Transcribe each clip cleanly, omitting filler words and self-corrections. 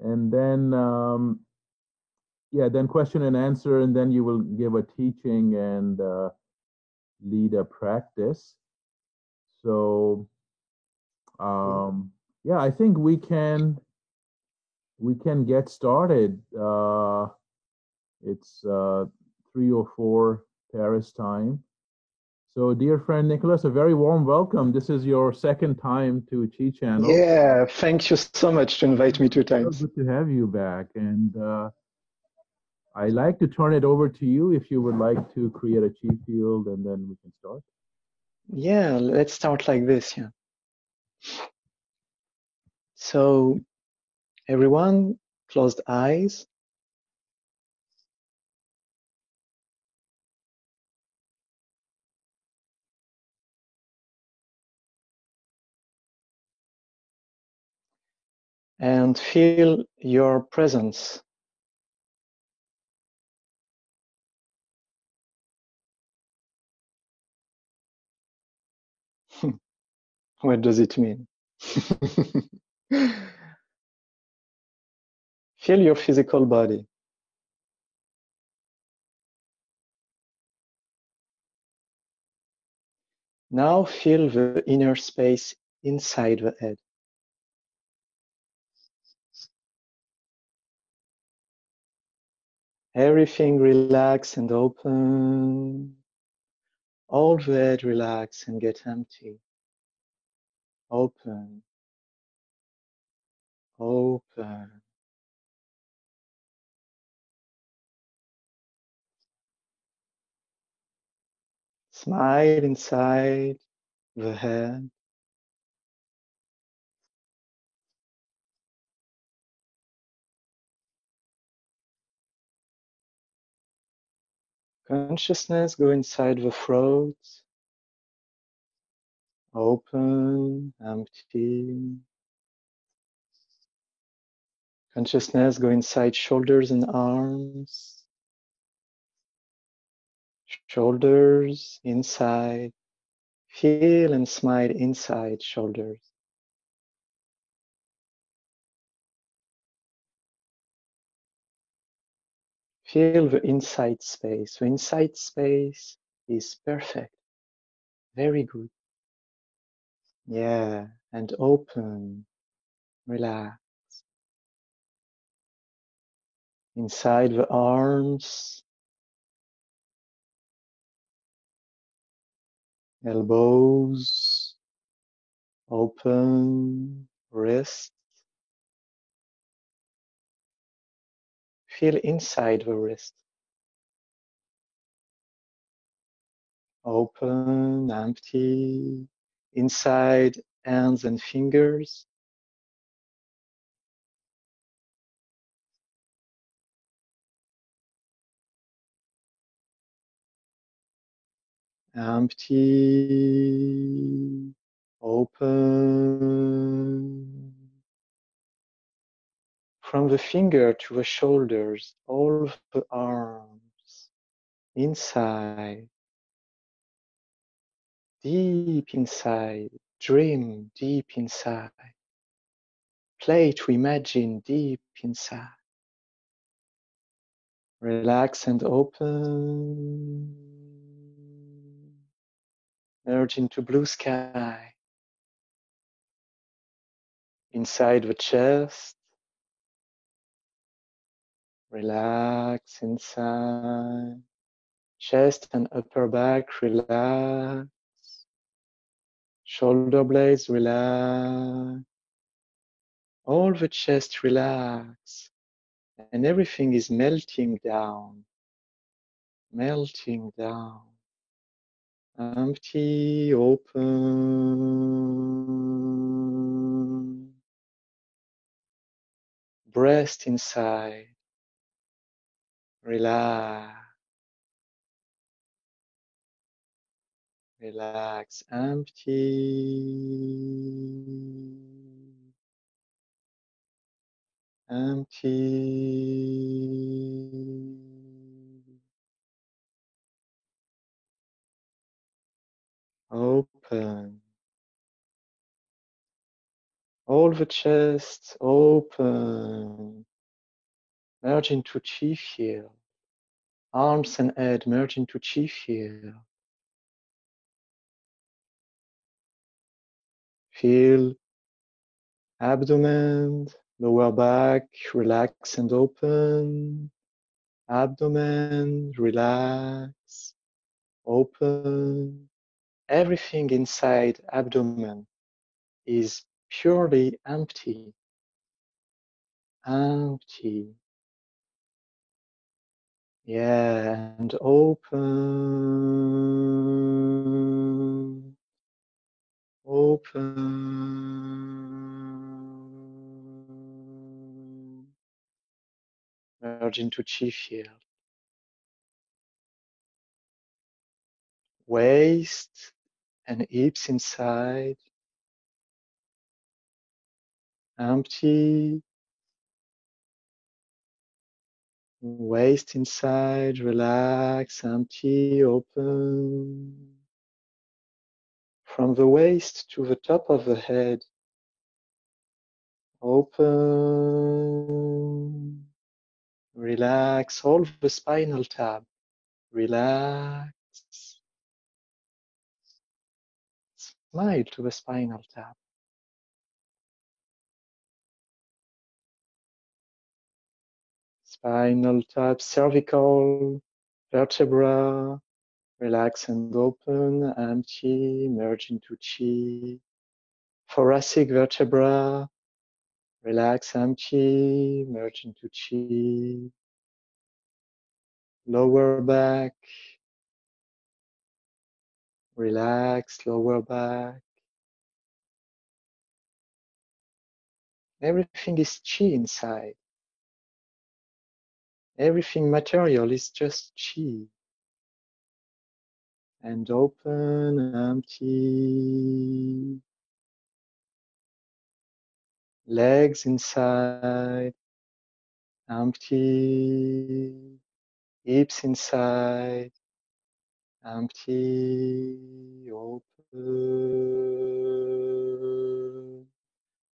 and then yeah, then question and answer, and then you will give a teaching and lead a practice. So yeah, I think we can get started. It's 3:04 Paris time. So, dear friend Nicholas, a very warm welcome. This is your second time to Chi Channel. Yeah, thank you so much to invite me two So times. good to have you back. And I like to turn it over to you if you would like to create a Chi field, and then we can start. Yeah, let's start like this. Yeah. So, everyone, closed eyes. And feel your presence. What does it mean? Feel your physical body. Now feel the inner space inside the head. Everything relax and open. All the head relax and get empty. Open. Open. Smile inside the head. Consciousness go inside the throat. Open, empty. Consciousness go inside shoulders and arms. Shoulders inside. Feel and smile inside shoulders. Feel the inside space. The inside space is perfect. Very good. Yeah, and open, relax. Inside the arms, elbows, open, wrist. Feel inside the wrist. Open, empty. Inside hands and fingers. Empty, open. From the finger to the shoulders, all the arms, inside, deep inside, dream deep inside, play to imagine deep inside. Relax and open. Merge into blue sky. Inside the chest. Relax inside. Chest and upper back, relax. Shoulder blades, relax. All the chest relax. And everything is melting down. Melting down. Empty, open. Breast inside. Relax. Relax. Empty. Empty. Open. all the chest open, merge into chi field. Arms and head merge into chi field. Feel abdomen, lower back, relax and open. Abdomen, relax, open. Everything inside abdomen is purely empty. Empty. Yeah, and open. Open. Merge into chi field. Waist and hips inside. Empty. Waist inside, relax, empty, open. From the waist to the top of the head, open. Relax all the spinal tab. Relax. Smile to the spinal tab. Spinal tab, cervical, vertebra. Relax and open, empty, merge into chi. Thoracic vertebra. Relax, empty, merge into chi. Lower back. Relax, lower back. Everything is chi inside. Everything material is just chi. And open, empty. Legs inside, empty. Hips inside, empty. Open.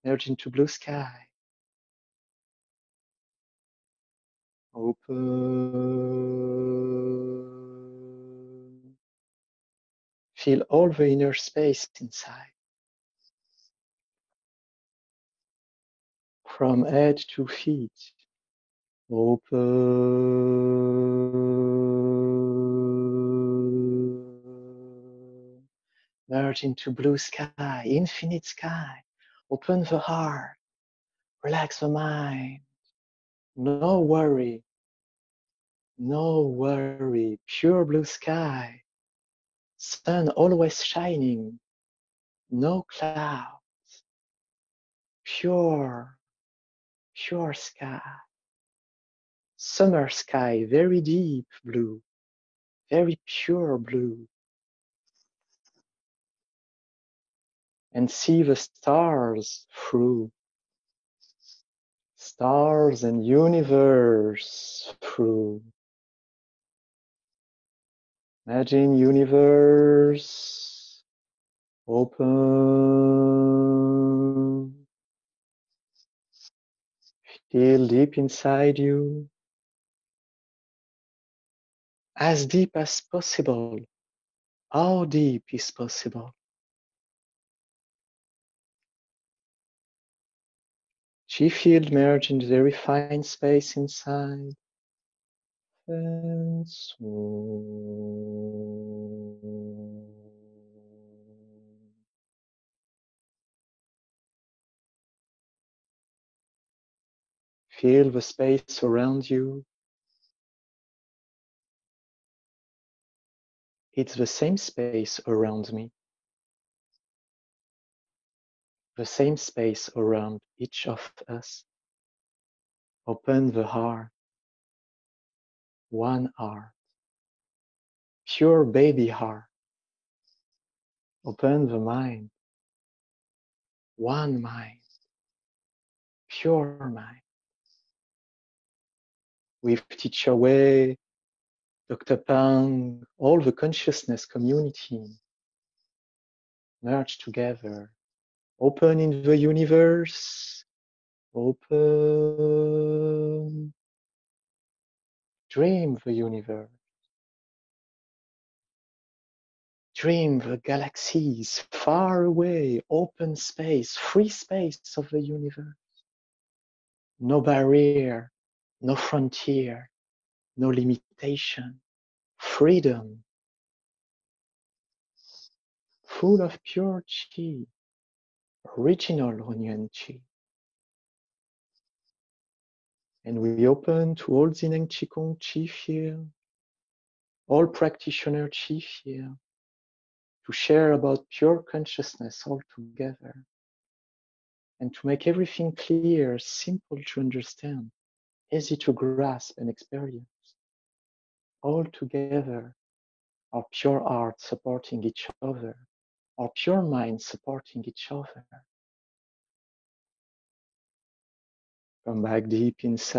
Merge into blue sky. Open. Feel all the inner space inside. From head to feet. Open. Merge into blue sky, infinite sky. Open the heart. Relax the mind. No worry. No worry. Pure blue sky. Sun always shining. No clouds. Pure sky. Summer sky, very deep blue, very pure blue. And see the stars through. Stars and universe through. Imagine universe open. Feel deep inside you. As deep as possible. How deep is possible? Chi field merge in very fine space inside. And so feel the space around you. It's the same space around me. The same space around each of us. Open the heart. One heart. Pure baby heart. Open the mind. One mind. Pure mind. With Teacher Wei, Dr. Pang, all the consciousness community merge together Open in the universe. Open. Dream the universe. Dream the galaxies far away, open space, free space of the universe. No barrier, no frontier, no limitation, freedom, full of pure chi, original Hunyuan chi. And we open to all Zineng Qigong Chi field, all practitioner Chi field, to share about pure consciousness all together, and to make everything clear, simple to understand, easy to grasp and experience. All together, our pure art supporting each other, our pure mind supporting each other. Come back deep inside.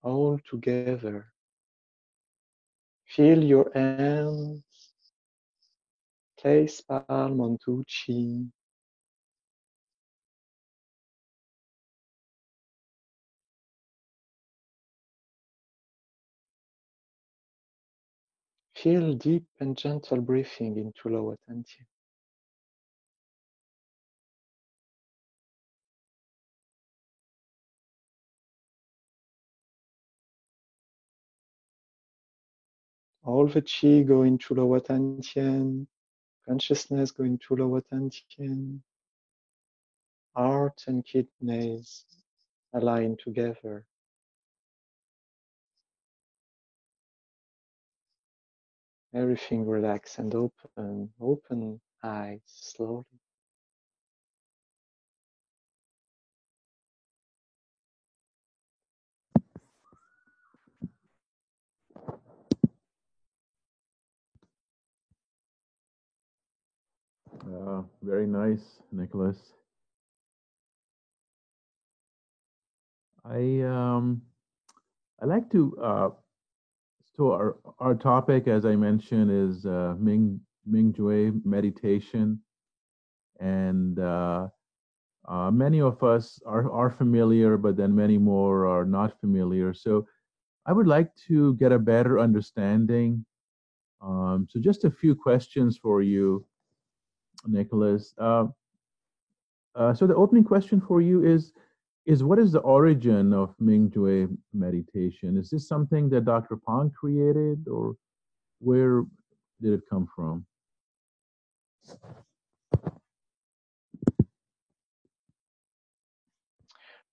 All together. Feel your hands, place palm onto chin. Feel deep and gentle breathing into lower dantian. All the chi go into lower dantian, consciousness go into lower dantian, heart and kidneys align together. Everything relax and open, open eyes slowly. Very nice, Nicholas. I like to so our topic, as I mentioned, is Ming Jue meditation, and many of us are familiar, but then many more are not familiar. So I would like to get a better understanding. So just a few questions for you, Nicholas. So the opening question for you is what is the origin of Mingjue meditation? Is this something that Dr. Pong created, or where did it come from?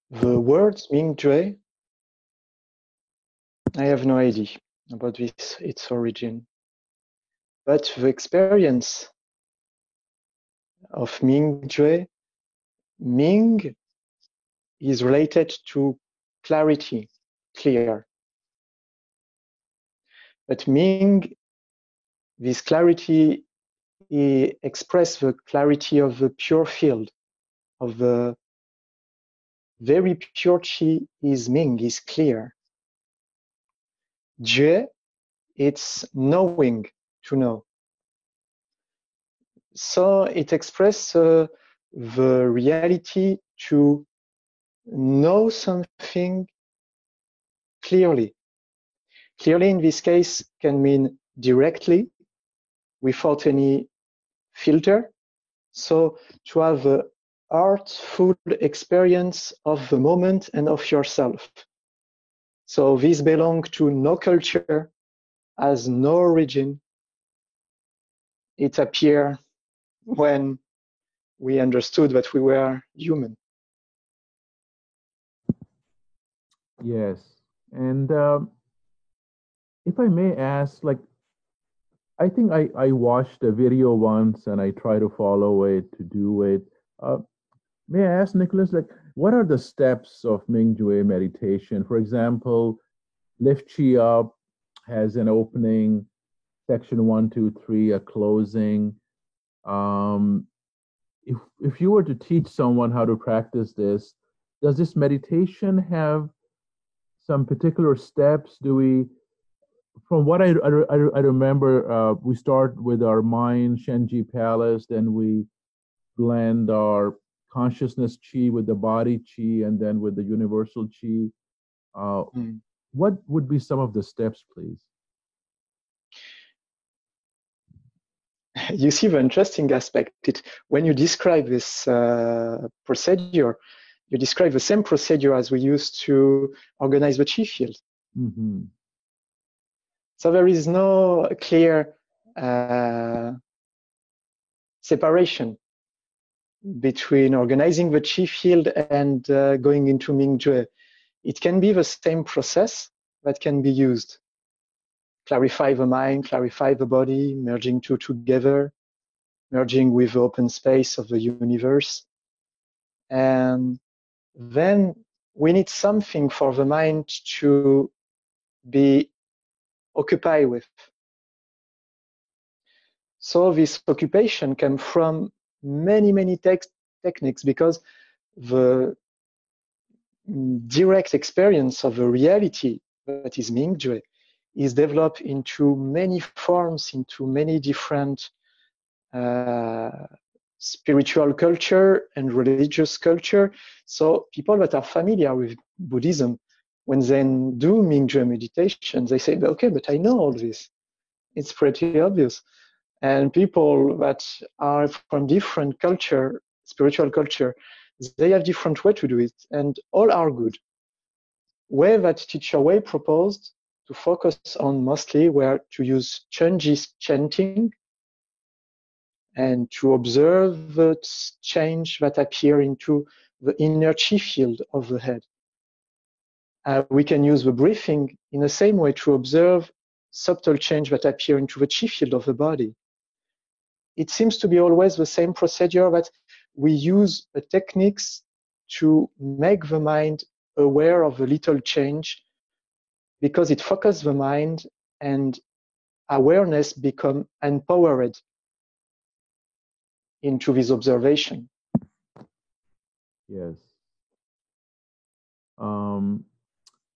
The word Mingjue, I have no idea about its origin. But the experience of Mingjue, Ming is related to clarity, clear. But Ming, this clarity expresses the clarity of the pure field, of the very pure chi is Ming, is clear. Jue, it's knowing, to know. So it expresses the reality to know something clearly. Clearly, in this case, can mean directly, without any filter. So to have an artful experience of the moment and of yourself. So this belongs to no culture, has no origin. It appeared when we understood that we were human. Yes, and if I may ask, like, I think I watched a video once and I try to follow it to do it. May I ask, Nicholas, like, what are the steps of Mingjue meditation? For example, lift chi up has an opening, section 1, 2, 3, a closing. Um, if you were to teach someone how to practice this, does this meditation have some particular steps? Do we, from what I remember, we start with our mind, Shenji Palace, then we blend our consciousness chi with the body chi, and then with the universal chi. What would be some of the steps, please? You see the interesting aspect. When you describe this procedure, you describe the same procedure as we used to organize the chi field. Mm-hmm. So there is no clear separation between organizing the chi field and going into Mingjue. It can be the same process that can be used. Clarify the mind, clarify the body, merging two together, merging with the open space of the universe. And then we need something for the mind to be occupied with. So this occupation came from many techniques, because the direct experience of the reality that is Mingjue is developed into many forms, into many different spiritual culture and religious culture. So people that are familiar with Buddhism, when they do Mingjue meditation, they say, okay, but I know all this. It's pretty obvious. And people that are from different culture, spiritual culture, they have different way to do it, and all are good. Way that Teacher Wei proposed to focus on mostly were to use Chenji's chanting and to observe the change that appear into the inner chi field of the head. We can use the breathing in the same way to observe subtle change that appear into the chi field of the body. It seems to be always the same procedure, that we use the techniques to make the mind aware of a little change, because it focuses the mind and awareness become empowered into this observation. Yes.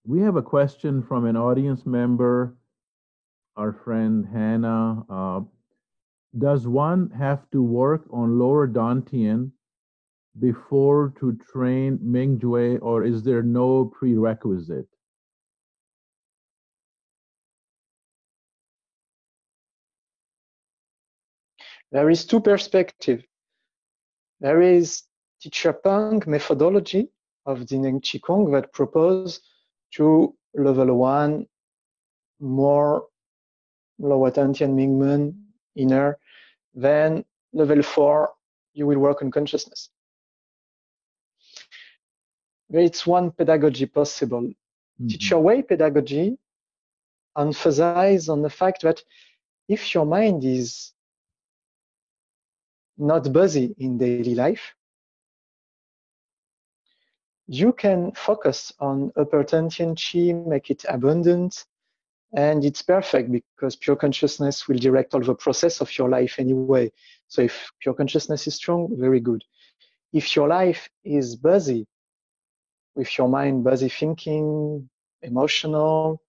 We have a question from an audience member, our friend Hannah. Does one have to work on lower Dantian before to train Mingjue, or is there no prerequisite? There is two perspectives. There is Teacher Pang methodology of Dineng Qigong that propose to level 1 more lower Dantian Mingmen inner, then level 4 you will work on consciousness. It's one pedagogy possible. Teacher Wei pedagogy emphasizes on the fact that if your mind is not busy in daily life, you can focus on upper Dantian Qi, make it abundant, and it's perfect because pure consciousness will direct all the process of your life anyway. So if pure consciousness is strong, very good. If your life is busy, with your mind busy thinking, emotional,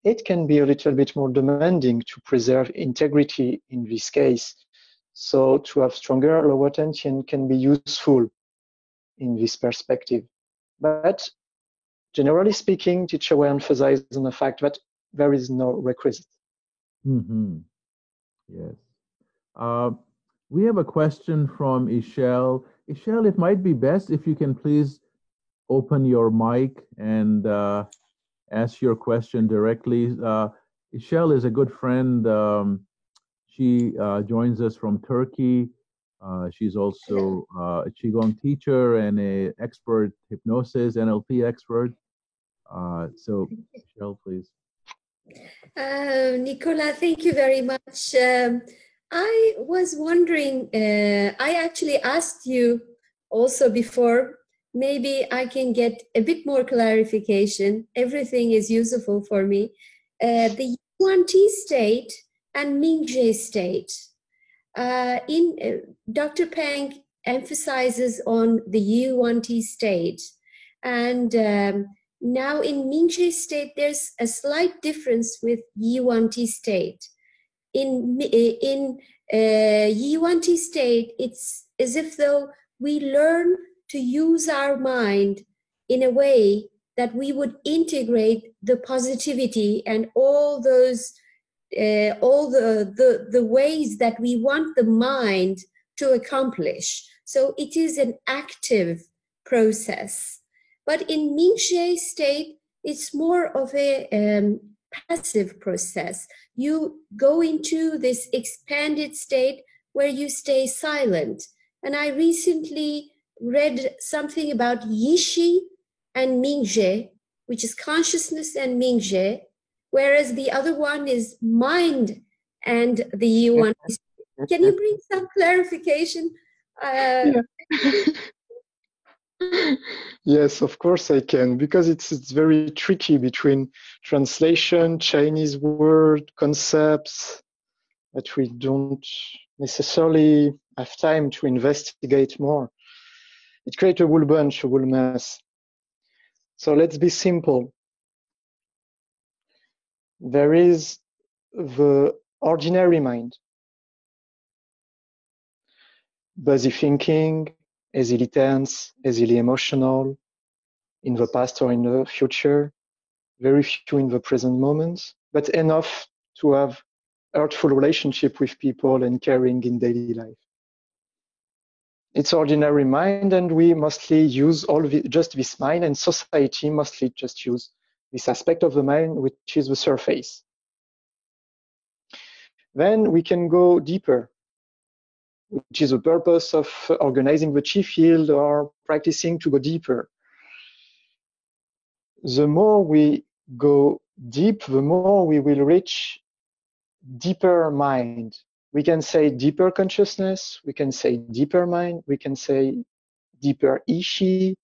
it can be a little bit more demanding to preserve integrity in this case. So to have stronger lower tension can be useful in this perspective. But generally speaking, Teacher Wei emphasizes on the fact that there is no requisite. Mm-hmm. Yes. We have a question from Ishel. Ishel, it might be best if you can please open your mic and ask your question directly. Ishel is a good friend. She joins us from Turkey. She's also a Qigong teacher and an expert hypnosis, NLP expert. So, Ishel, please. Nicola, thank you very much. I was wondering, I actually asked you also before, maybe I can get a bit more clarification. Everything is useful for me. The Yuan Ti state and Mingjue state. Dr. Pang emphasizes on the Yuan Ti state, and Now in Ming-Jue state, there's a slight difference with Yi-1T state. In Yi-1T state, it's as if though we learn to use our mind in a way that we would integrate the positivity and all those, all the ways that we want the mind to accomplish. So it is an active process. But in Ming-Jue state, it's more of a passive process. You go into this expanded state where you stay silent. And I recently read something about Yishi and Ming-Jue, which is consciousness and Ming-Jue, whereas the other one is mind and the Yi-1. Can you bring some clarification? Yeah. Yes, of course I can, because it's very tricky between translation, Chinese word, concepts that we don't necessarily have time to investigate more. It creates a whole bunch, a whole mess. So let's be simple. There is the ordinary mind, buzzy thinking, easily tense, easily emotional, in the past or in the future, very few in the present moment, but enough to have hurtful relationship with people and caring in daily life. It's ordinary mind, and we mostly use just this mind, and society mostly just use this aspect of the mind, which is the surface. Then we can go deeper, which is the purpose of organizing the Qi field or practicing to go deeper. The more we go deep, the more we will reach deeper mind. We can say deeper consciousness, we can say deeper mind, we can say deeper Yi-Shi,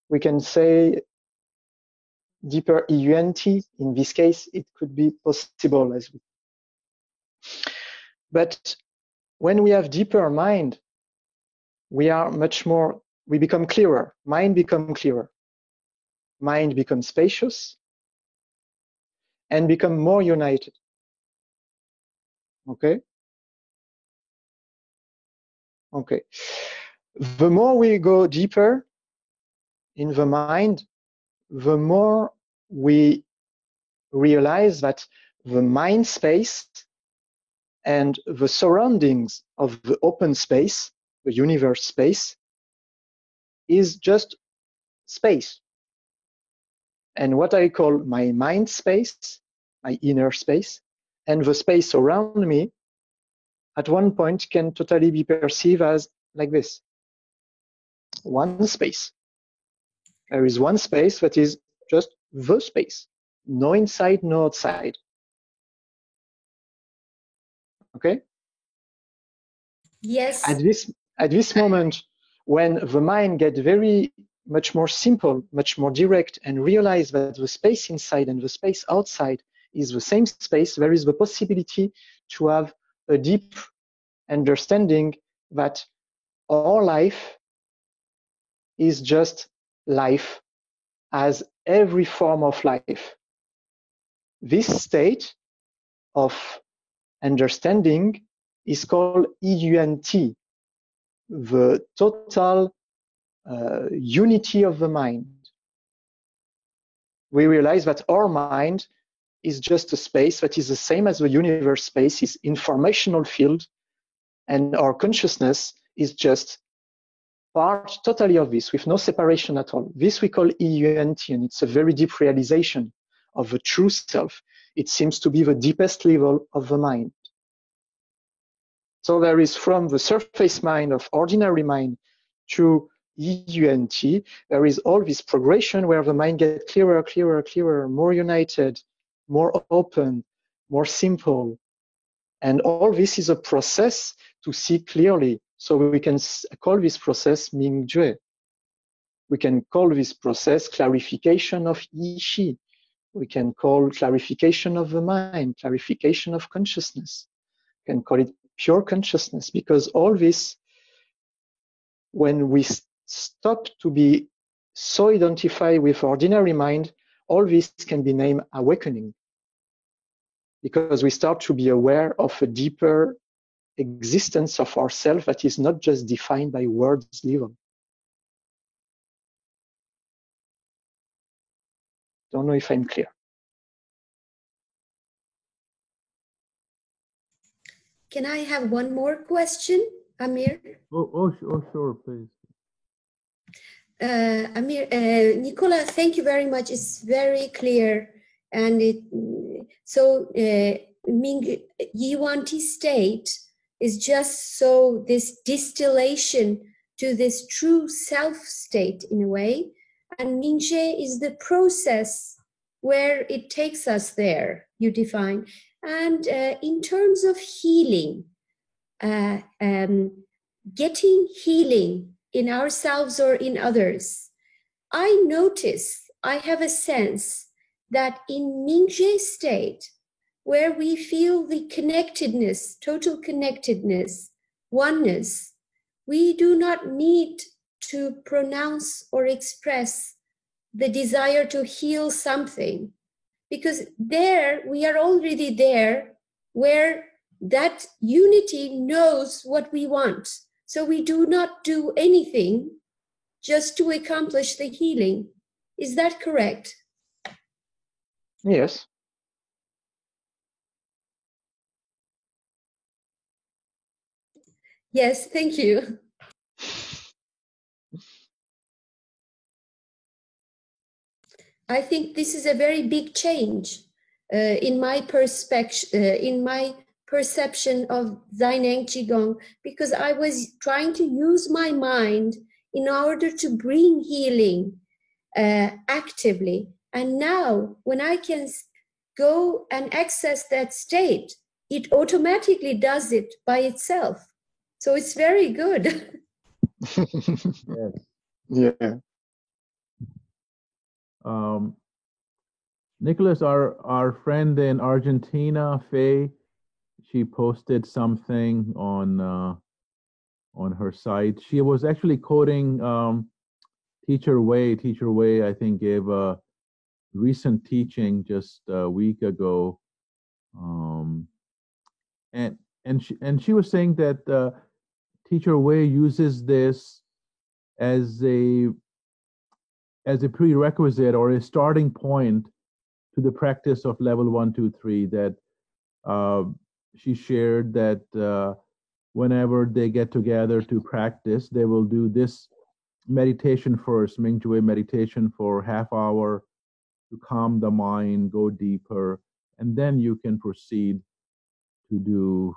we can say deeper Yi-Yuan-Ti. In this case, it could be possible as well. But when we have deeper mind, we are much more, we become clearer. Mind becomes clearer. Mind becomes spacious and become more united. Okay? Okay. The more we go deeper in the mind, the more we realize that the mind space and the surroundings of the open space, the universe space, is just space. And what I call my mind space, my inner space, and the space around me, at one point can totally be perceived as like this. One space. There is one space that is just the space. No inside, no outside. Okay? Yes. At this moment, when the mind gets very much more simple, much more direct, and realize that the space inside and the space outside is the same space, there is the possibility to have a deep understanding that our life is just life as every form of life. This state of understanding is called Yi-Yuan-Ti, the total unity of the mind. We realize that our mind is just a space that is the same as the universe space, is informational field, and our consciousness is just part totally of this, with no separation at all. This we call Yi-Yuan-Ti, and it's a very deep realization of the true self. It seems to be the deepest level of the mind. So there is, from the surface mind of ordinary mind to Yi-Yuan-Ti, there is all this progression where the mind gets clearer, clearer, clearer, more united, more open, more simple. And all this is a process to see clearly. So we can call this process Ming-Jue. We can call this process clarification of Yi-Shi. We can call clarification of the mind, clarification of consciousness. We can call it pure consciousness, because all this, when we stop to be so identified with ordinary mind, all this can be named awakening, because we start to be aware of a deeper existence of ourself that is not just defined by words level. Don't know if I'm clear. Can I have one more question, Amir? Sure, please. Amir, Nicola, thank you very much. It's very clear. And Ming Yiwanti state is just so this distillation to this true self state in a way. And Mingzhe is the process where it takes us there, you define. And in terms of healing, getting healing in ourselves or in others, I notice, I have a sense that in Mingzhe state, where we feel the connectedness, total connectedness, oneness, we do not need to pronounce or express the desire to heal something, because there we are already there, where that unity knows what we want. So we do not do anything just to accomplish the healing. Is that correct? Yes. Yes, thank you. I think this is a very big change in my perception of Zaineng Qigong, because I was trying to use my mind in order to bring healing actively. And now when I can go and access that state, it automatically does it by itself. So it's very good. Yes. Yeah. Nicholas, our friend in Argentina, Faye, she posted something on her site. She was actually quoting Teacher Wei. Teacher Wei, I think, gave a recent teaching just a week ago, and she was saying that Teacher Wei uses this as a prerequisite or a starting point to the practice of level 1, 2, 3. That she shared that whenever they get together to practice, they will do this meditation first, Mingzhui meditation for half hour to calm the mind, go deeper, and then you can proceed to do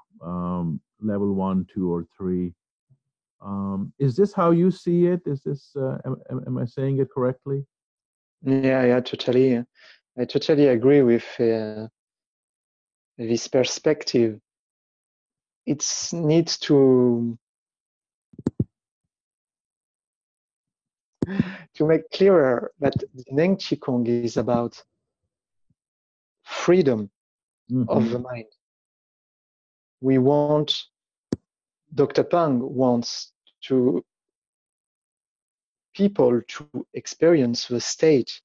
level 1, 2, or 3. Is this how you see it? Is this am I saying it correctly? Yeah, totally. I totally agree with this perspective. It needs to make clearer that Neng Qigong is about freedom of the mind. We want, Dr. Pang wants people to experience the state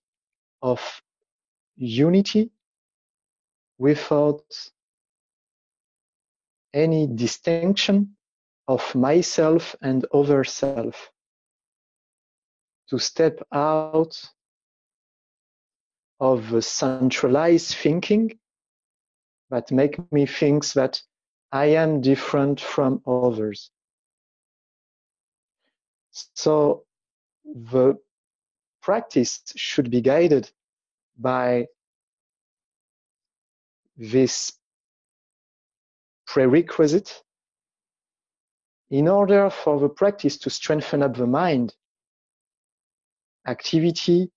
of unity without any distinction of myself and other self. To step out of the centralized thinking that make me think that I am different from others. So the practice should be guided by this prerequisite in order for the practice to strengthen up the mind, activity,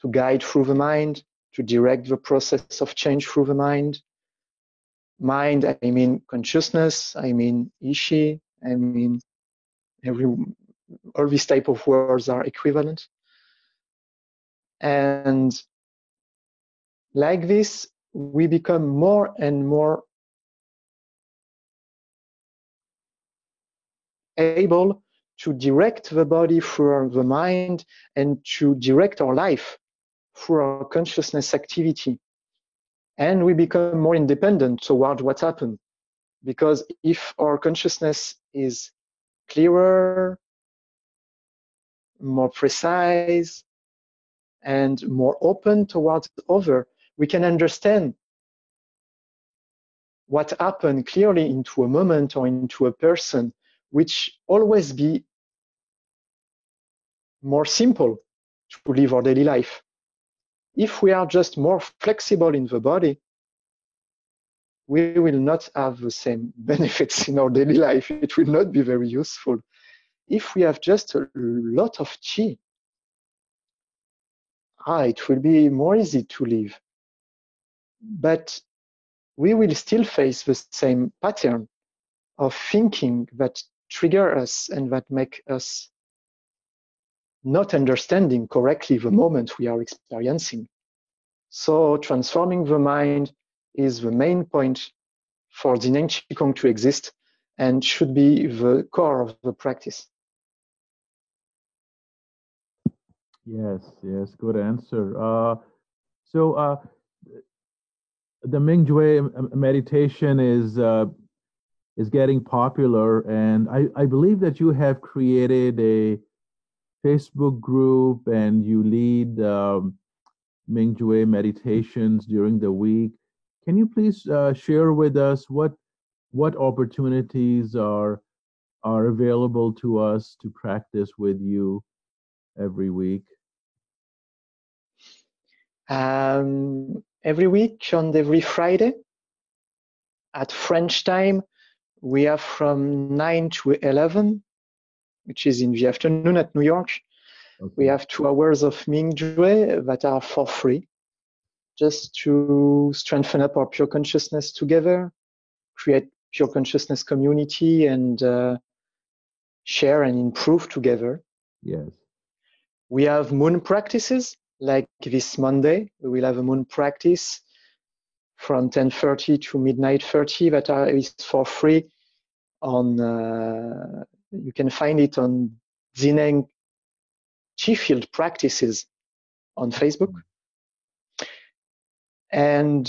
to guide through the mind, to direct the process of change through the mind. Mind, I mean consciousness, I mean Ishi, I mean all these type of words are equivalent. And like this, we become more and more able to direct the body through the mind and to direct our life through our consciousness activity. And we become more independent toward what happened. Because if our consciousness is clearer, more precise, and more open towards other, we can understand what happened clearly into a moment or into a person, which always be more simple to live our daily life. If we are just more flexible in the body, we will not have the same benefits in our daily life. It will not be very useful. If we have just a lot of chi, it will be more easy to live. But we will still face the same pattern of thinking that trigger us and that make us not understanding correctly the moment we are experiencing. So transforming the mind is the main point for Yin Qigong to exist and should be the core of the practice. Yes, good answer. So the Mingjue meditation is getting popular, and I believe that you have created a Facebook group and you lead Mingjue meditations during the week. Can you please share with us what opportunities are available to us to practice with you every week? Every week on every Friday at French time, we have from 9 to 11, which is in the afternoon at New York. Okay. We have 2 hours of Mingjue that are for free, just to strengthen up our pure consciousness together, create pure consciousness community, and share and improve together. Yes. We have moon practices, like this Monday. We will have a moon practice from 10:30 to midnight 30 that is for free. On you can find it on Zineng Chi Field Practices on Facebook. And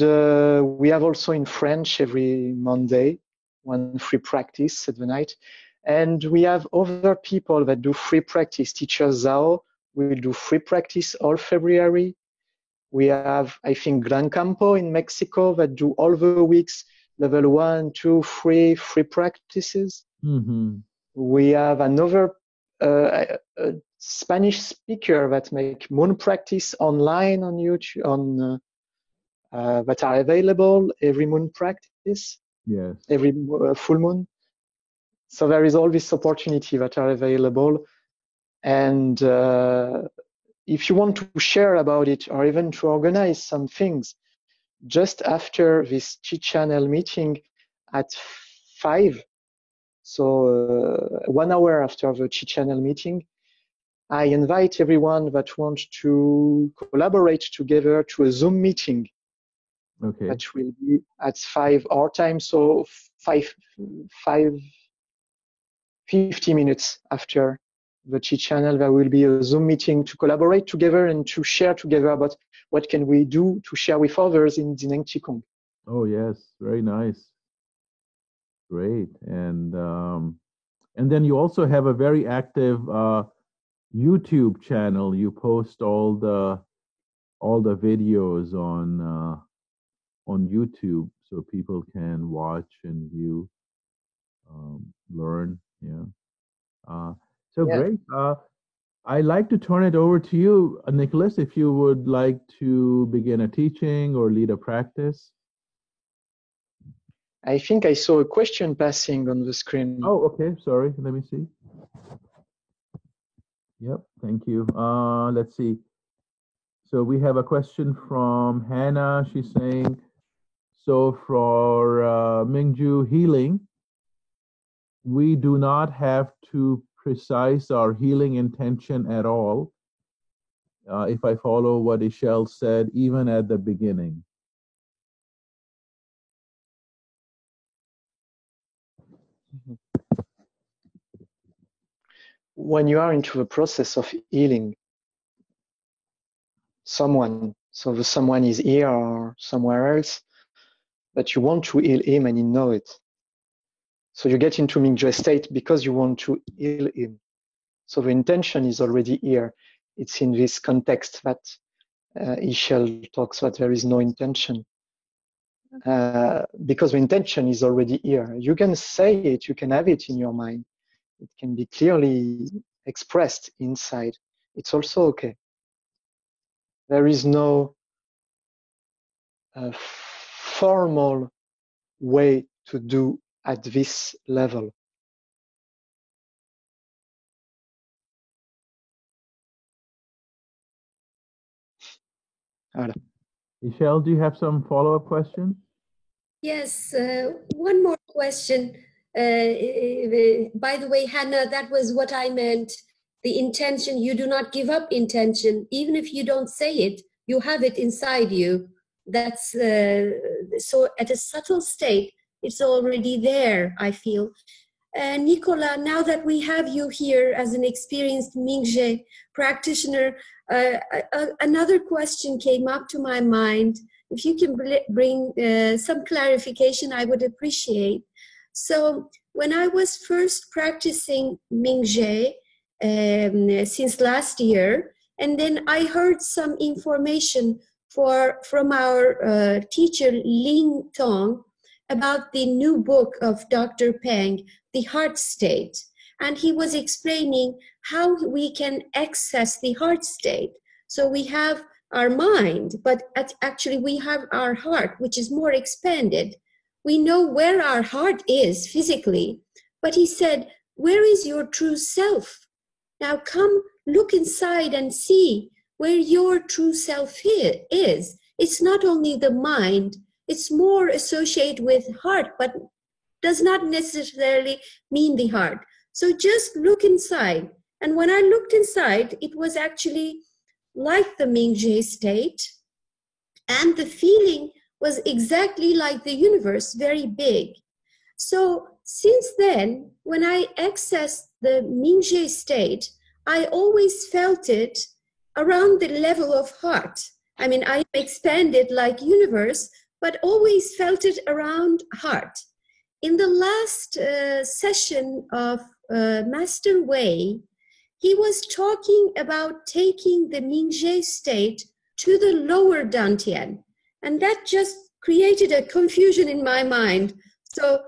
we have also in French every Monday one free practice at the night. And we have other people that do free practice. Teacher Zhao will do free practice all February. We have, I think, Gran Campo in Mexico that do all the weeks, level 1, 2, 3 free practices. Mm-hmm. We have another Spanish speaker that make moon practice online on YouTube, that are available every moon practice. Yes. Every full moon. So there is all this opportunity that are available. And if you want to share about it or even to organize some things, just after this Chi Channel meeting at 5, so 1 hour after the Chi Channel meeting, I invite everyone that wants to collaborate together to a Zoom meeting. Okay. That will be at 5 our time, so 50 minutes after the Chi Channel, there will be a Zoom meeting to collaborate together and to share together about what can we do to share with others in Zineng Qigong. Oh yes, very nice. Great. And then you also have a very active YouTube channel. You post all the videos on YouTube so people can watch and view, learn. Yeah. So Yeah. great. I'd like to turn it over to you, Nicholas, if you would like to begin a teaching or lead a practice. I think I saw a question passing on the screen. Oh, okay. Sorry. Let me see. Yep. Thank you. Let's see. So we have a question from Hannah. She's saying, so for Mingjue healing, we do not have to precise our healing intention at all. If I follow what Ishel said, even at the beginning. when you are into the process of healing someone, so the someone is here or somewhere else, but you want to heal him and you know it. So you get into Ming Jue state because you want to heal him. So the intention is already here. It's in this context that Ixchel talks that there is no intention. Because the intention is already here. You can say it, you can have it in your mind. It can be clearly expressed inside. It's also okay. There is no formal way to do at this level. Voilà. Ixchel, do you have some follow-up questions? Yes, one more question. By the way, Hannah, that was what I meant. The intention, you do not give up intention. Even if you don't say it, you have it inside you. That's so at a subtle state, it's already there, I feel. Nicola, now that we have you here as an experienced Ming Jue practitioner, another question came up to my mind. If you can bring some clarification, I would appreciate. So when I was first practicing Ming Jue since last year, and then I heard some information from our teacher Ling Tong about the new book of Dr. Peng, The Heart State. And he was explaining how we can access the heart state. So we have our mind, but actually we have our heart, which is more expanded. We know where our heart is physically, but he said, where is your true self? Now come look inside and see where your true self is. It's not only the mind, it's more associated with heart, but does not necessarily mean the heart. So just look inside. And when I looked inside, it was actually like the Ming Jue state. And the feeling was exactly like the universe, very big. So since then, when I accessed the Ming Jue state, I always felt it around the level of heart. I mean, I expanded like universe, but always felt it around heart. In the last session of Master Wei, he was talking about taking the Ming Jue state to the lower Dantian. And that just created a confusion in my mind. So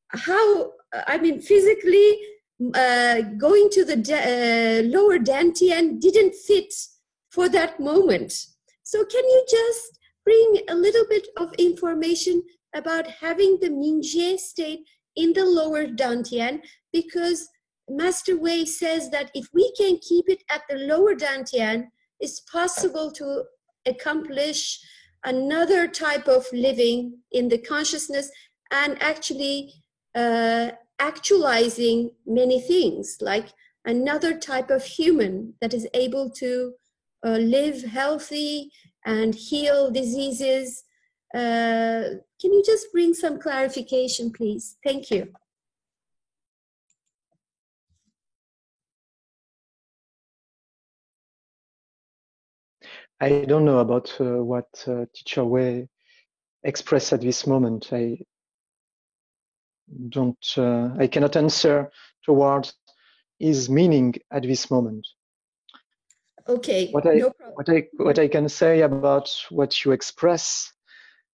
how, I mean, physically going to the lower Dantian didn't fit for that moment. So can you just bring a little bit of information about having the Ming Jue state in the lower Dantian? Because Master Wei says that if we can keep it at the lower Dantian, it's possible to accomplish another type of living in the consciousness and actually actualizing many things, like another type of human that is able to live healthy and heal diseases. Can you just bring some clarification, please? Thank you. I don't know about what Teacher Wei expressed at this moment. I cannot answer towards his meaning at this moment. Okay, no problem. What I can say about what you express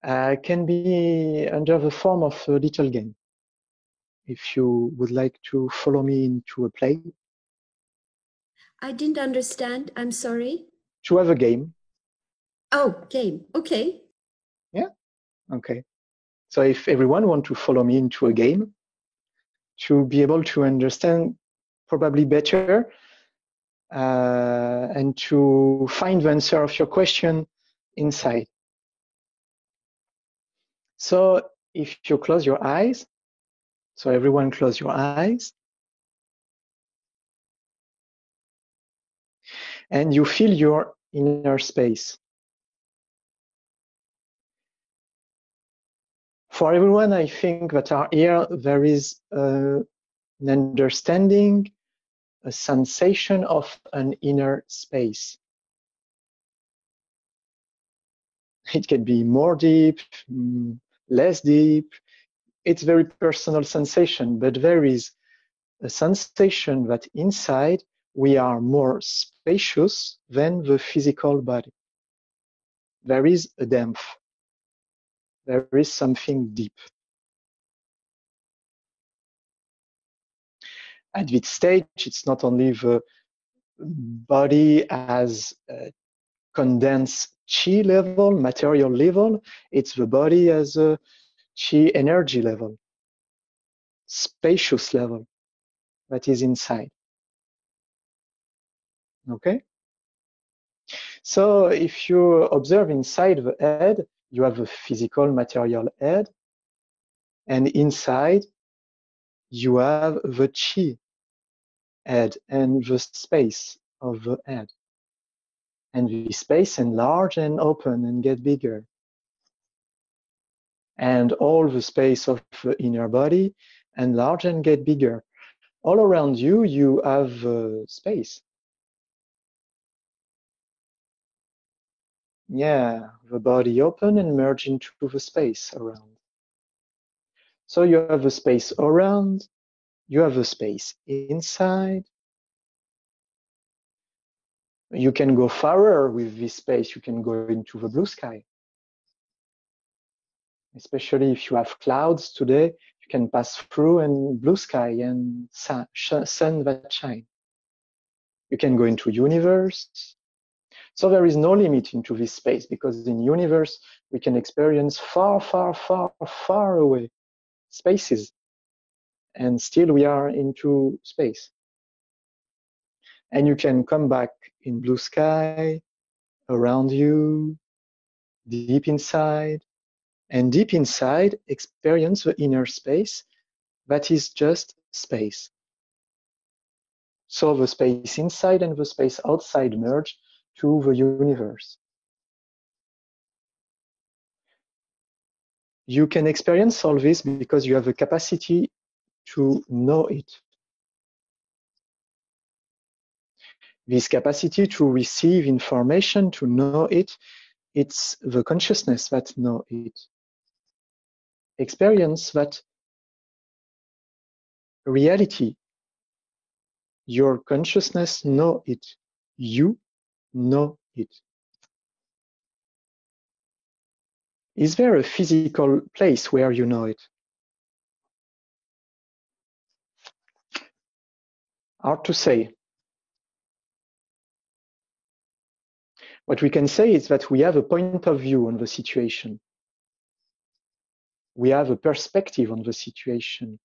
can be under the form of a little game. If you would like to follow me into a play. I didn't understand, I'm sorry. To have a game. Oh, game, okay. Yeah, okay. So if everyone wants to follow me into a game, to be able to understand probably better and to find the answer of your question inside. So if you close your eyes, so everyone close your eyes, and you feel your inner space. For everyone, I think that are here, there is an understanding a sensation of an inner space. It can be more deep, less deep. It's very personal sensation, but there is a sensation that inside we are more spacious than the physical body. There is a depth. There is something deep. At this stage, it's not only the body as a condensed chi level, material level, it's the body as a chi energy level, spacious level that is inside. Okay? So if you observe inside the head, you have a physical material head, and inside you have the chi head and the space of the head. And the space enlarge and open and get bigger. And all the space of the inner body enlarge and get bigger. All around you, you have space. Yeah, the body open and merge into the space around. So you have a space around, you have a space inside. You can go farther with this space, you can go into the blue sky. Especially if you have clouds today, you can pass through and blue sky and sun that shine. You can go into universe. So there is no limit into this space, because in universe we can experience far, far, far, far away spaces, and still we are into space. And you can come back in blue sky, around you, deep inside, and deep inside experience the inner space that is just space. So the space inside and the space outside merge to the universe. You can experience all this because you have the capacity to know it. This capacity to receive information, to know it, it's the consciousness that know it. Experience that reality. Your consciousness know it. You know it. Is there a physical place where you know it? Hard to say. What we can say is that we have a point of view on the situation. We have a perspective on the situation.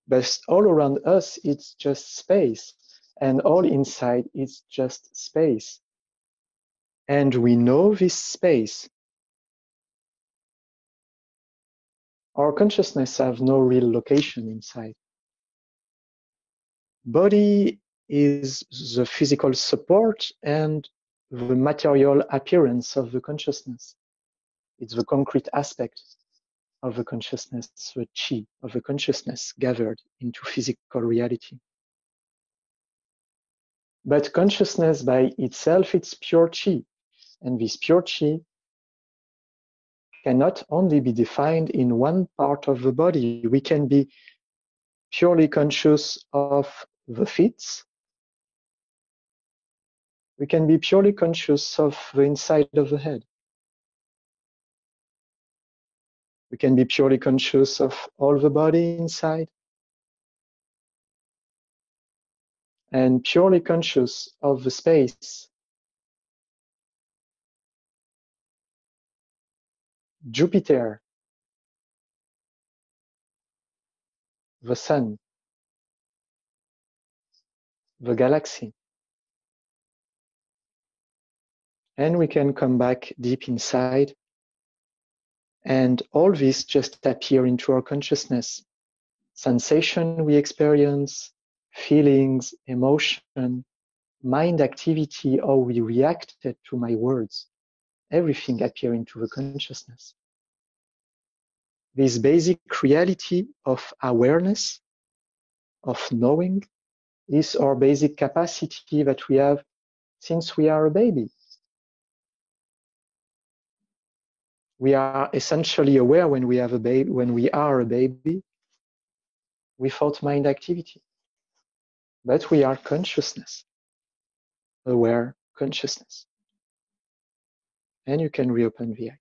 But all around us, it's just space. And all inside, it's just space. And we know this space. Our consciousness has no real location inside. Body is the physical support and the material appearance of the consciousness. It's the concrete aspect of the consciousness, the chi of the consciousness gathered into physical reality. But consciousness by itself, it's pure chi. And this pure chi cannot only be defined in one part of the body. We can be purely conscious of the feet. We can be purely conscious of the inside of the head. We can be purely conscious of all the body inside. And purely conscious of the space. Jupiter, the sun, the galaxy. And we can come back deep inside, and all this just appear into our consciousness. Sensation we experience, feelings, emotion, mind activity, how we reacted to my words, everything appear into the consciousness. this basic reality of awareness, of knowing, is our basic capacity that we have since we are a baby. We are essentially aware when we are a baby without mind activity. But we are consciousness, aware consciousness. And you can reopen the eyes.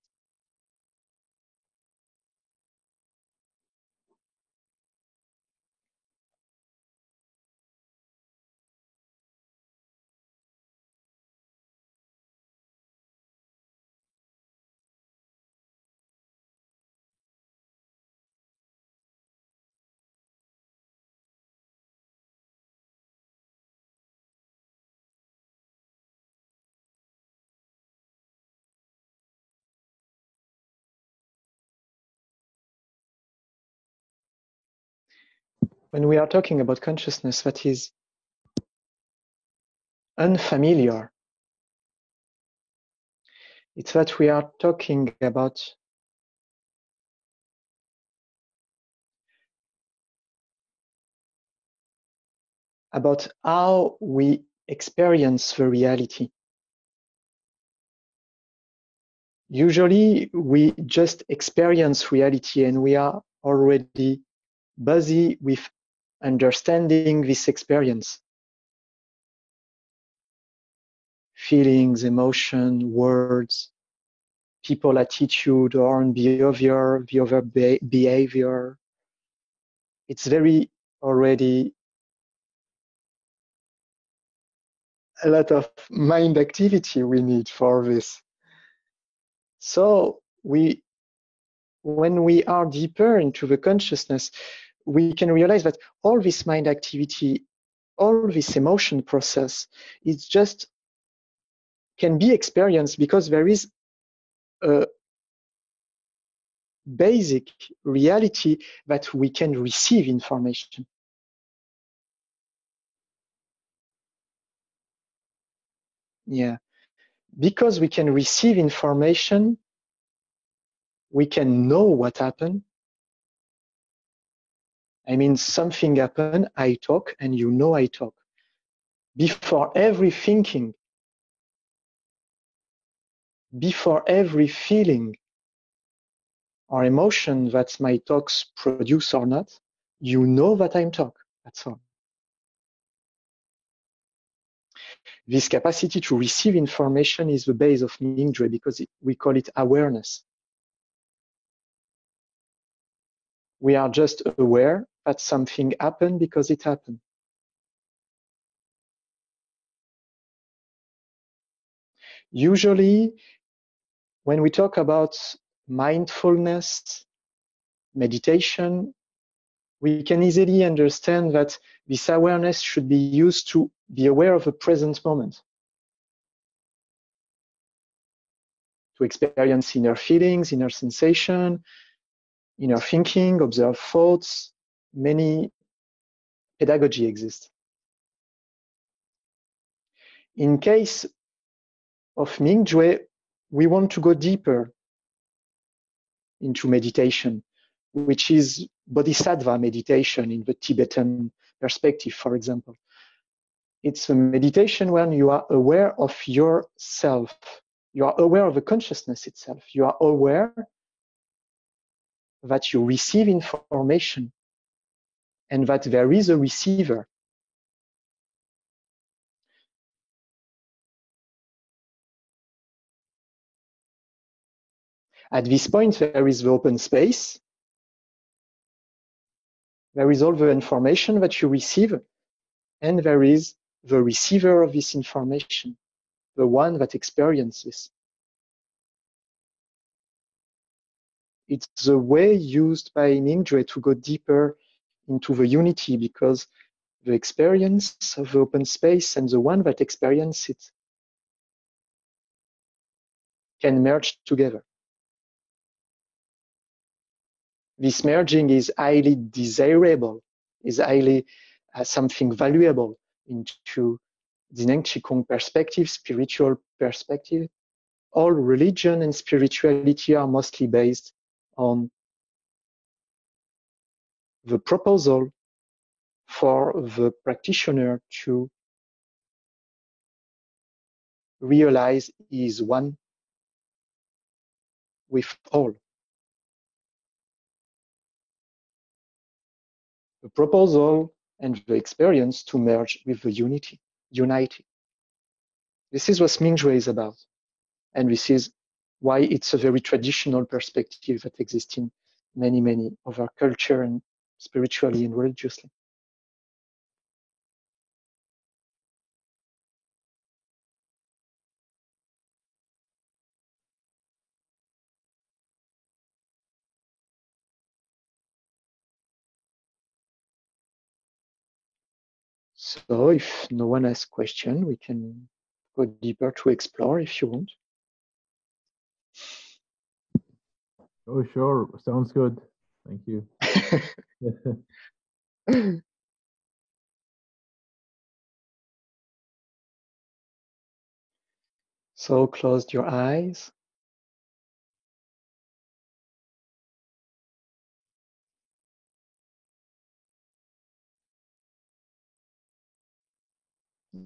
When we are talking about consciousness that is unfamiliar, it's that we are talking about how we experience the reality. Usually we just experience reality and we are already busy with understanding this experience. Feelings, emotion, words, people attitude or behavior, the other behavior. It's very already a lot of mind activity we need for this. So when we are deeper into the consciousness, we can realize that all this mind activity, all this emotion process, is just can be experienced because there is a basic reality that we can receive information. Yeah, because we can receive information, we can know what happened. I mean, something happened, I talk, and you know I talk. Before every thinking, before every feeling or emotion that my talks produce or not, you know that I'm talk. That's all. This capacity to receive information is the base of Mingzhui because we call it awareness. We are just aware that something happened because it happened. Usually, when we talk about mindfulness, meditation, we can easily understand that this awareness should be used to be aware of the present moment, to experience inner feelings, inner sensation, inner thinking, observe thoughts. Many pedagogy exists. In case of Mingzhui, we want to go deeper into meditation, which is bodhisattva meditation in the Tibetan perspective, for example. It's a meditation when you are aware of yourself. You are aware of the consciousness itself. You are aware that you receive information and that there is a receiver. At this point, there is the open space. There is all the information that you receive, and there is the receiver of this information, the one that experiences. It's the way used by Mingzhui to go deeper into the unity because the experience of the open space and the one that experiences it can merge together. This merging is highly desirable, is highly something valuable into Zineng Qigong perspective, spiritual perspective. All religion and spirituality are mostly based on the proposal for the practitioner to realize he is one with all. The proposal and the experience to merge with the unity. This is what Mingjue is about. And this is why it's a very traditional perspective that exists in many, many of our culture and spiritually and religiously. So if no one has question, we can go deeper to explore if you want. Oh, sure. Sounds good. Thank you. So close your eyes.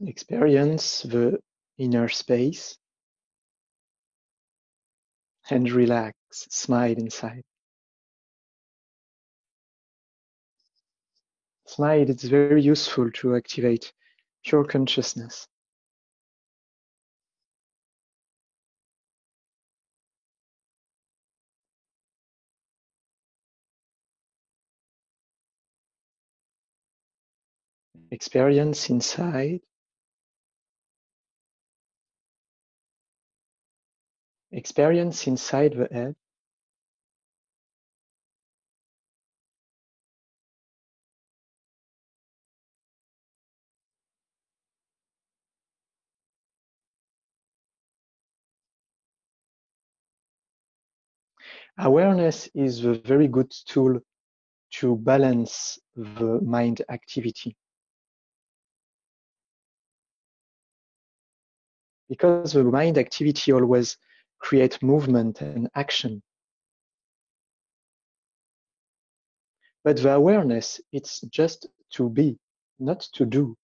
Experience the inner space and relax, smile inside. Smile, it's very useful to activate pure consciousness. Experience inside. Experience inside the head. Awareness is a very good tool to balance the mind activity. Because the mind activity always creates movement and action. But the awareness, it's just to be, not to do.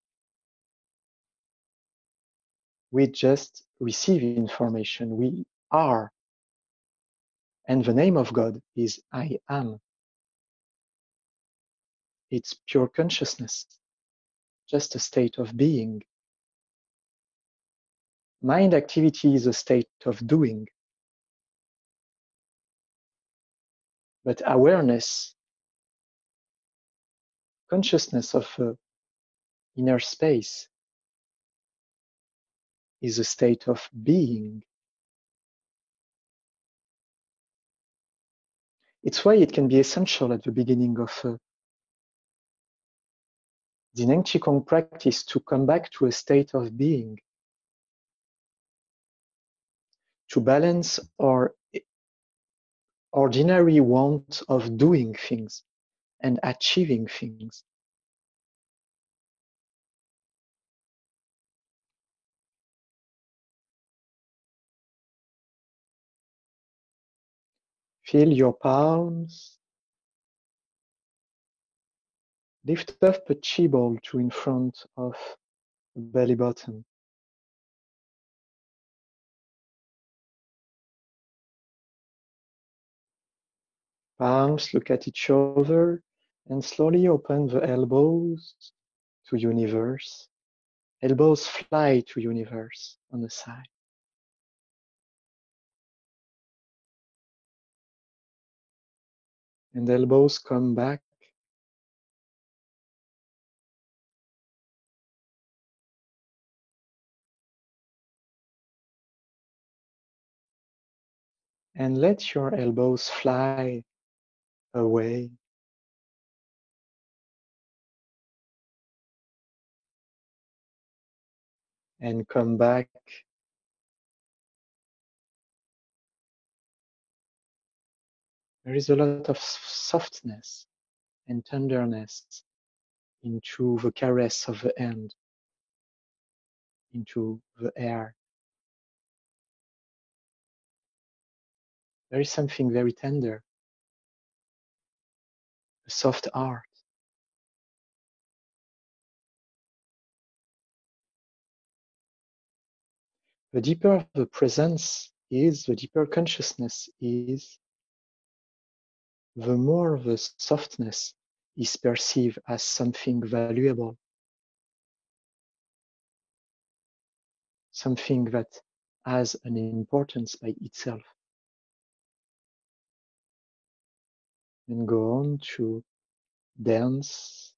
We just receive information. We are. And the name of God is I am. It's pure consciousness, just a state of being. Mind activity is a state of doing. But awareness, consciousness of inner space, is a state of being. It's why it can be essential at the beginning of the Neng Qigong practice to come back to a state of being, to balance our ordinary want of doing things and achieving things. Feel your palms. Lift up the chi ball to in front of the belly button. Palms look at each other and slowly open the elbows to universe. Elbows fly to universe on the side. And elbows come back. And let your elbows fly away. And come back. There is a lot of softness and tenderness into the caress of the hand, into the air. There is something very tender, a soft heart. The deeper the presence is, the deeper consciousness is, the more the softness is perceived as something valuable, something that has an importance by itself. And go on to dance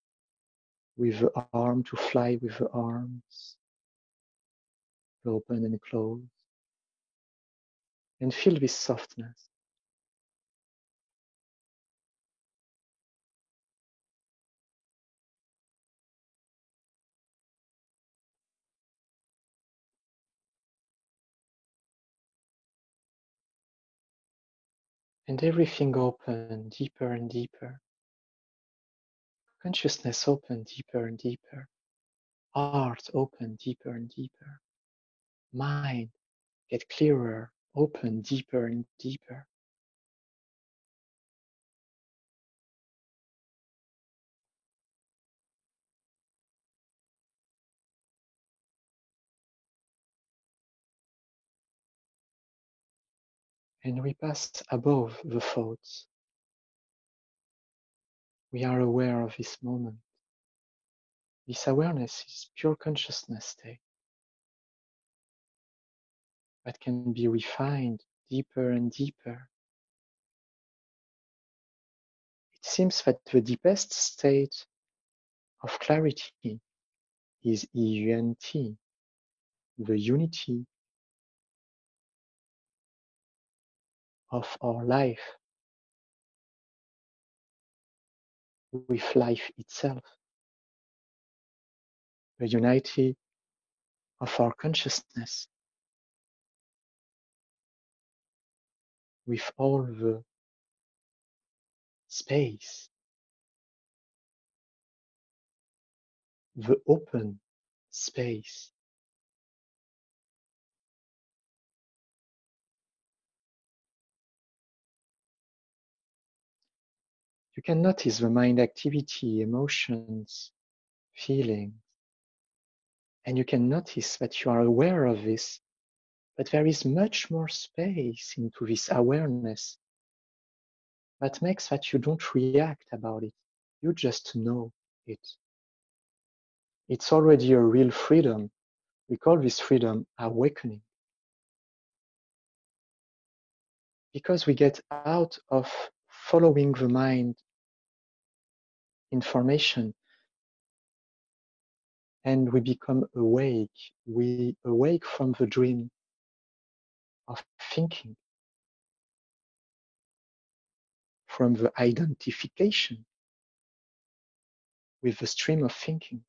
with the arm, to fly with the arms, open and close, and feel this softness. And everything open deeper and deeper. Consciousness open deeper and deeper. Heart open deeper and deeper. Mind get clearer, open deeper and deeper. And we pass above the thoughts. We are aware of this moment. This awareness is pure consciousness state that can be refined deeper and deeper. It seems that the deepest state of clarity is EUNT, the unity of our life with life itself, the unity of our consciousness with all the space, the open space. You can notice the mind activity, emotions, feelings, and you can notice that you are aware of this, but there is much more space into this awareness that makes that you don't react about it. You just know it. It's already a real freedom. We call this freedom awakening. Because we get out of following the mind information and we become awake. We awake from the dream of thinking, from the identification with the stream of thinking.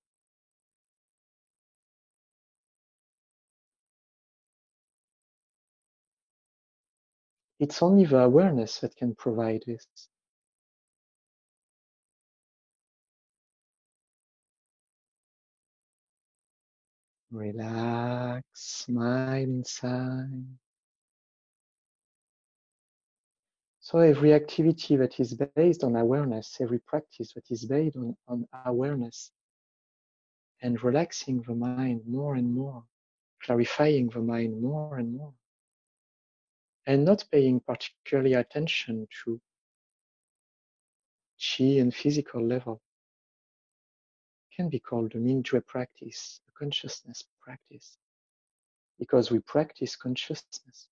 It's only the awareness that can provide this. Relax, smile inside. So every activity that is based on awareness, every practice that is based on awareness, and relaxing the mind more and more, clarifying the mind more and more, and not paying particularly attention to qi and physical level, can be called a Mingjue practice, a consciousness practice, because we practice consciousness.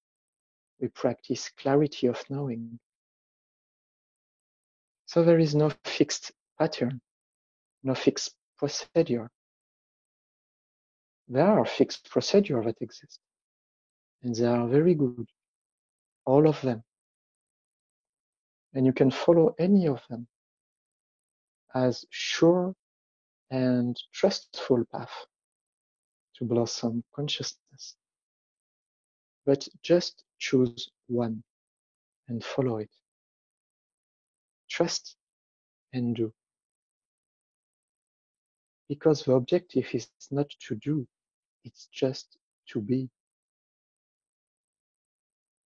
We practice clarity of knowing. So there is no fixed pattern, no fixed procedure. There are fixed procedures that exist, and they are very good, all of them. And you can follow any of them as sure and trustful path to blossom consciousness. But just choose one and follow it. Trust and do. Because the objective is not to do, it's just to be.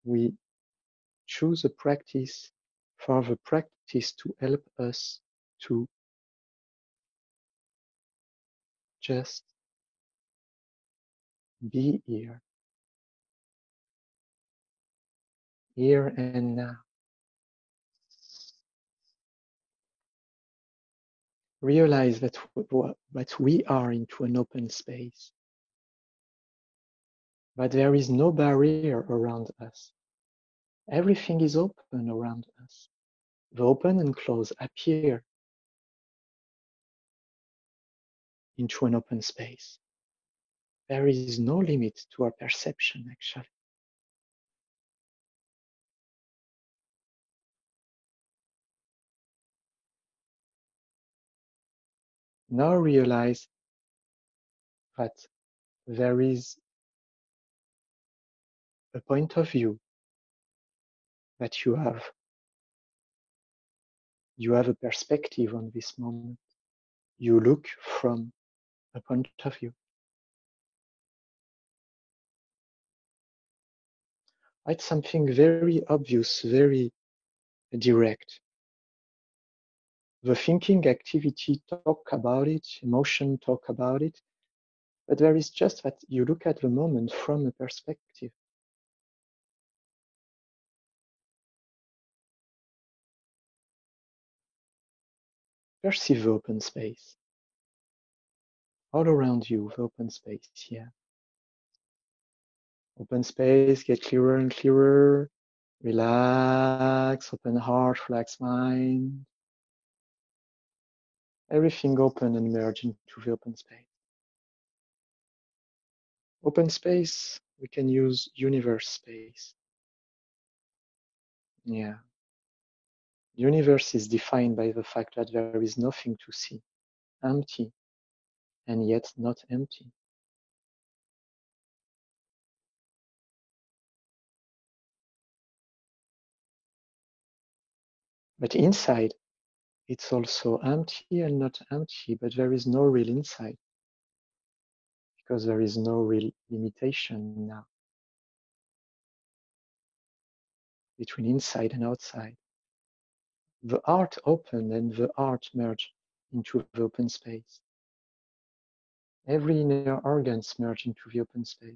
We choose a practice for the practice to help us to just be here and now. Realize that we are into an open space, but there is no barrier around us. Everything is open around us. The open and close appear into an open space. There is no limit to our perception, actually. Now realize that there is a point of view that you have. You have a perspective on this moment. You look from a point of view. It's something very obvious, very direct. The thinking activity talk about it, emotion talk about it, but there is just that you look at the moment from a perspective. Perceive the open space. All around you, the open space here. Open space, get clearer and clearer. Relax, open heart, relax mind. Everything open and merge into the open space. Open space, we can use universe space. Yeah. Universe is defined by the fact that there is nothing to see, empty, and yet not empty. But inside, it's also empty and not empty, but there is no real inside, because there is no real limitation now between inside and outside. The heart open and the heart merge into the open space. Every inner organs merge into the open space.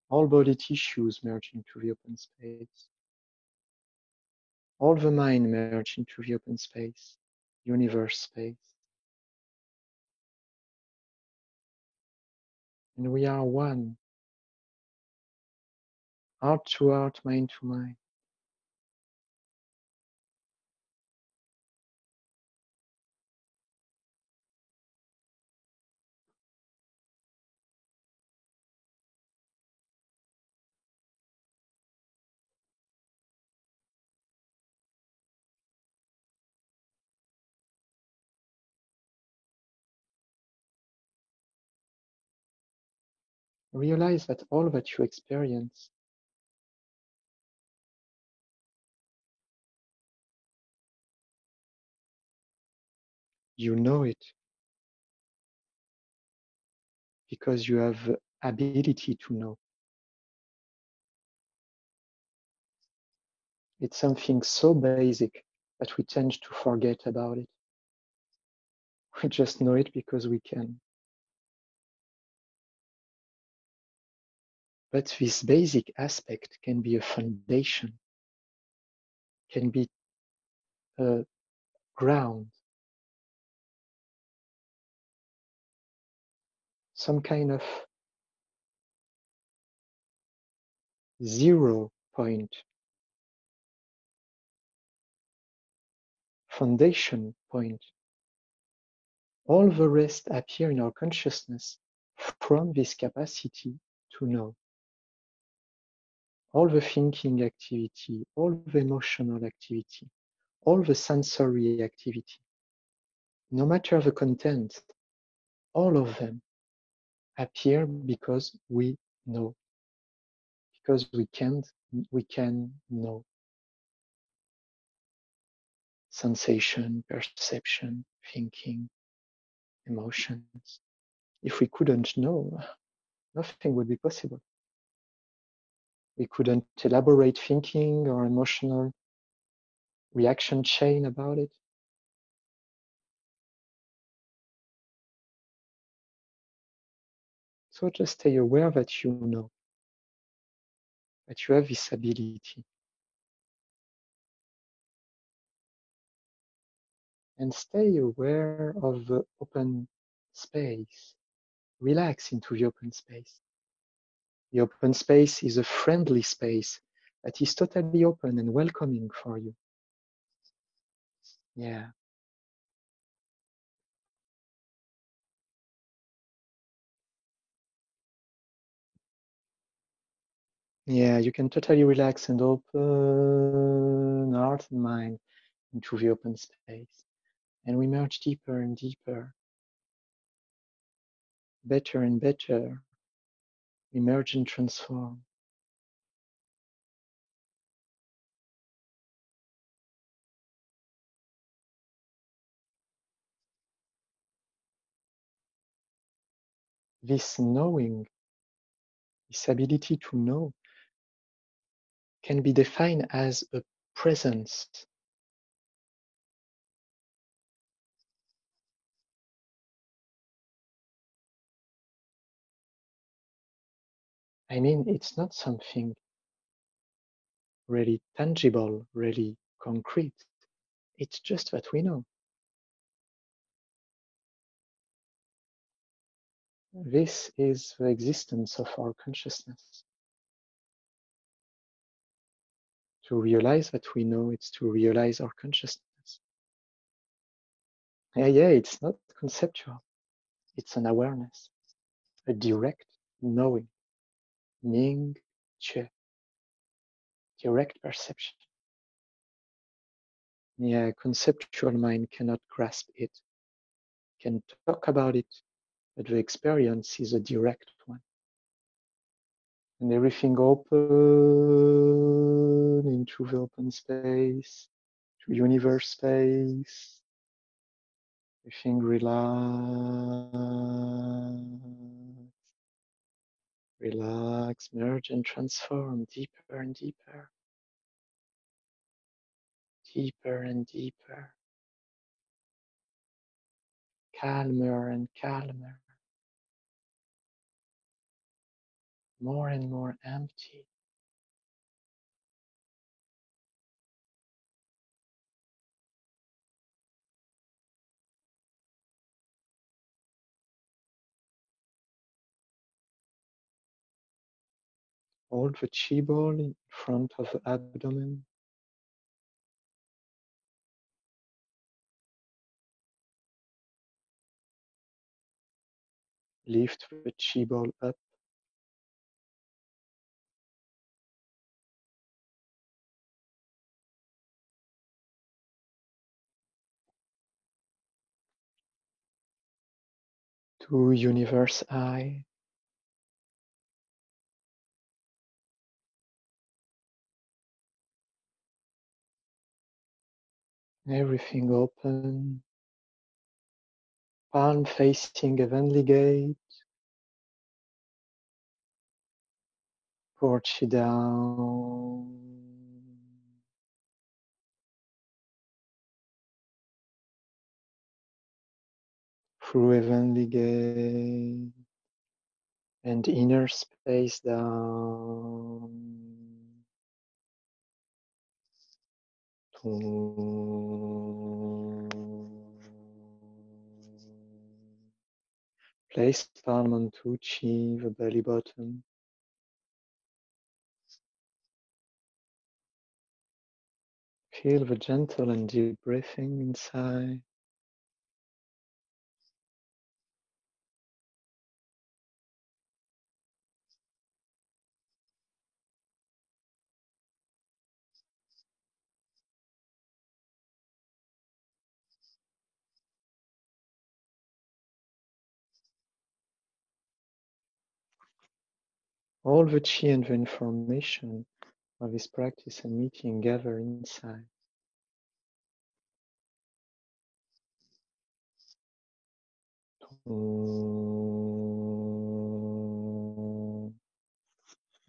All body tissues merge into the open space. All the mind merge into the open space, universe space. And we are one, heart to heart, mind to mind. Realize that all that you experience you know it because you have the ability to know. It's something so basic that we tend to forget about it. We just know it because we can. But this basic aspect can be a foundation, can be a ground, some kind of 0 point, foundation point. All the rest appear in our consciousness from this capacity to know. All the thinking activity, all the emotional activity, all the sensory activity, no matter the content, all of them appear because we know, because we can know. Sensation, perception, thinking, emotions. If we couldn't know, nothing would be possible. We couldn't elaborate thinking or emotional reaction chain about it. So just stay aware that you know, that you have this ability. And stay aware of the open space. Relax into the open space. The open space is a friendly space that is totally open and welcoming for you. Yeah. Yeah, you can totally relax and open heart and mind into the open space. And we merge deeper and deeper, better and better. We merge and transform. This knowing, this ability to know, can be defined as a presence. I mean, it's not something really tangible, really concrete. It's just that we know. This is the existence of our consciousness. To realize that we know, it's to realize our consciousness. Yeah, it's not conceptual. It's an awareness, a direct knowing, Ming Che, direct perception. Yeah, conceptual mind cannot grasp it, can talk about it, but the experience is a direct one. And everything open into the open space, to universe space. Everything relax, merge and transform deeper and deeper, deeper and deeper, calmer and calmer, more and more empty. Hold the chi ball in front of the abdomen. Lift the chi ball up. To universe eye. Everything open. Palm facing heavenly gate. Pour chi down. Through heavenly gate. And inner space down. Place palm on tu chi, the belly button. Feel the gentle and deep breathing inside. All the chi and the information of this practice and meeting gather inside.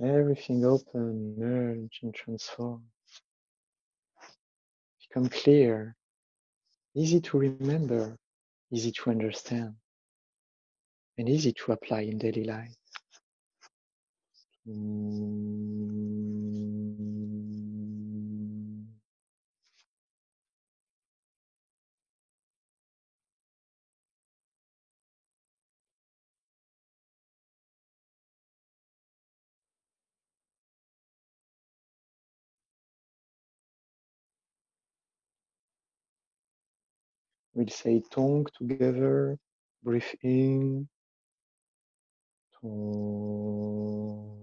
Everything open, merge and transform. Become clear, easy to remember, easy to understand, and easy to apply in daily life. We'll say Tong together. Breathe in. Tong.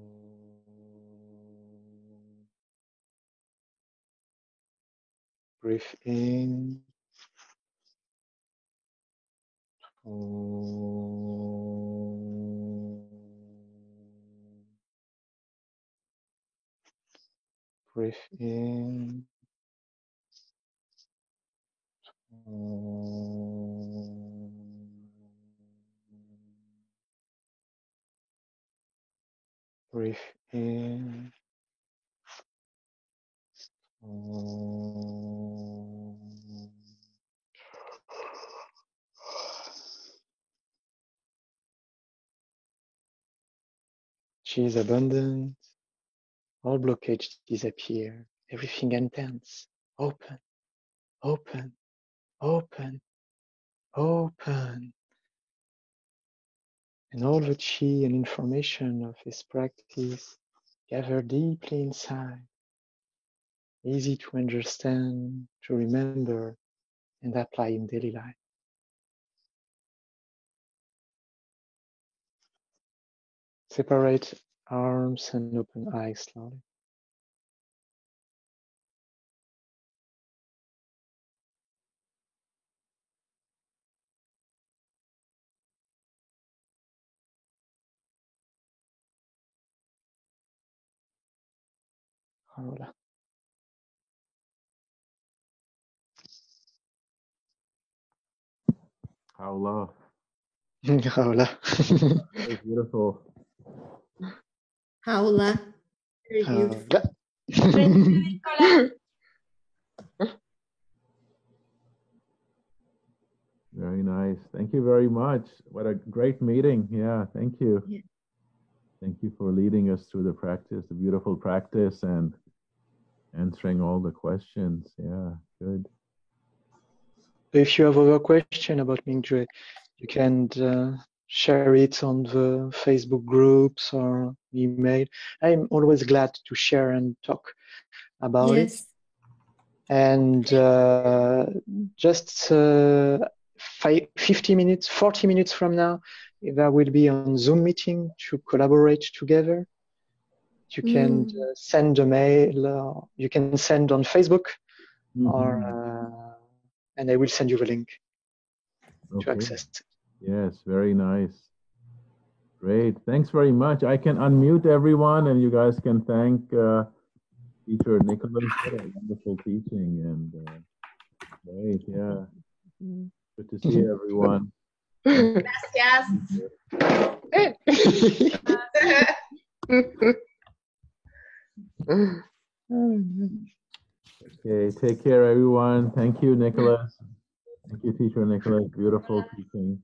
Breathe in. Tong. Breathe in. Breathe in. Chi is abundant. All blockage disappear. Everything intense. Open, open, open, open. And all the chi and information of this practice gather deeply inside. Easy to understand, to remember, and apply in daily life. Separate arms and open eyes slowly. Hola. Hola. Hola. That's beautiful. Haula. Very beautiful. Thank you, Nicolas. Very nice. Thank you very much. What a great meeting. Yeah, thank you. Yeah. Thank you for leading us through the practice, the beautiful practice, and answering all the questions. Yeah, good. If you have other question about Mingjue, you can share it on the Facebook groups or email. I'm always glad to share and talk about it. Yes. And just 50 minutes, 40 minutes from now, there will be a Zoom meeting to collaborate together. You can send a mail, you can send on Facebook, or and I will send you the link to access it. Yes, very nice. Great. Thanks very much. I can unmute everyone and you guys can thank Teacher Nicolas for a wonderful teaching. And great, yeah. Good to see everyone. Gracias. Okay, take care, everyone. Thank you, Nicolas. Thank you, Teacher Nicolas. Beautiful teaching.